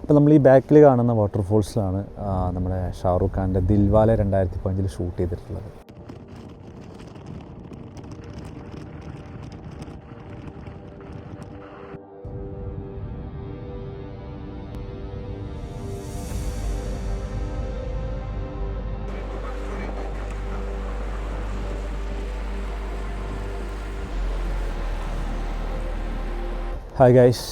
ഇപ്പോൾ നമ്മൾ ഈ ബാക്കിൽ കാണുന്ന വാട്ടർഫോൾസിലാണ് നമ്മുടെ ഷാറൂഖ് ഖാൻ്റെ ദിൽവാലെ 2015 ഷൂട്ട് ചെയ്തിട്ടുള്ളത്. Hi guys,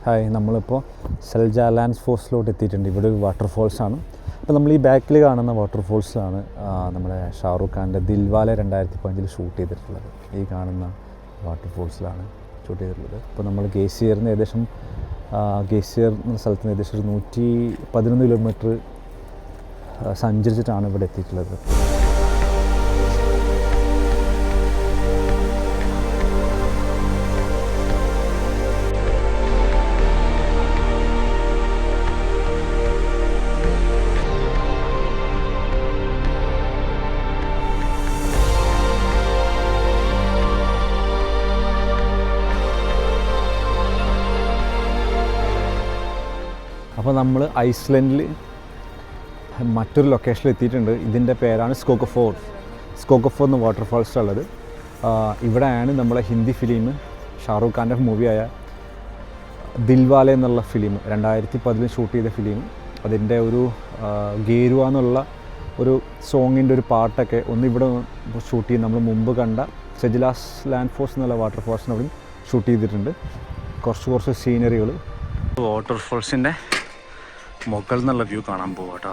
hi. നമ്മളിപ്പോൾ സെൽജ ലാൻഡ് ഫോഴ്സിലോട്ട് എത്തിയിട്ടുണ്ട്. ഇവിടെ ഒരു വാട്ടർഫോൾസാണ്. അപ്പോൾ നമ്മൾ ഈ ബാക്കിൽ കാണുന്ന വാട്ടർഫോൾസിലാണ് നമ്മുടെ ഷാറൂഖ് ഖാൻ്റെ ദിൽവാലെ 2015 ഷൂട്ട് ചെയ്തിട്ടുള്ളത്. ഈ കാണുന്ന വാട്ടർഫോൾസിലാണ് ഷൂട്ട് ചെയ്തിട്ടുള്ളത്. ഇപ്പോൾ നമ്മൾ ഗേസിയറിന് ഏകദേശം ഗേസിയർ എന്ന സ്ഥലത്ത് നിന്ന് ഏകദേശം ഒരു 111 കിലോമീറ്റർ സഞ്ചരിച്ചിട്ടാണ് ഇവിടെ എത്തിയിട്ടുള്ളത്. അപ്പോൾ നമ്മൾ ഐസ്ലൻഡിൽ മറ്റൊരു ലൊക്കേഷനിൽ എത്തിയിട്ടുണ്ട്. ഇതിൻ്റെ പേരാണ് സ്കോഗഫോർ എന്ന വാട്ടർഫാൾസിലുള്ളത്. ഇവിടെയാണ് നമ്മളെ ഹിന്ദി ഫിലിം ഷാറൂഖ് ഖാൻ്റെ മൂവിയായ ദിൽവാലെ എന്നുള്ള ഫിലിം 2015 ഷൂട്ട് ചെയ്ത ഫിലിം, അതിൻ്റെ ഒരു ഗേരുവ എന്നുള്ള ഒരു സോങ്ങിൻ്റെ ഒരു പാട്ടൊക്കെ ഇവിടെ ഷൂട്ട് ചെയ്ത് നമ്മൾ മുമ്പ് കണ്ട സെജിലാസ് ലാൻഡ് ഫോഴ്സ് എന്നുള്ള വാട്ടർഫാൾസിന് അവിടെ ഷൂട്ട് ചെയ്തിട്ടുണ്ട്. കുറച്ച് സീനറികൾ വാട്ടർഫോൾസിൻ്റെ മുകളിൽ നിന്നുള്ള വ്യൂ കാണാൻ പോവാം കേട്ടോ.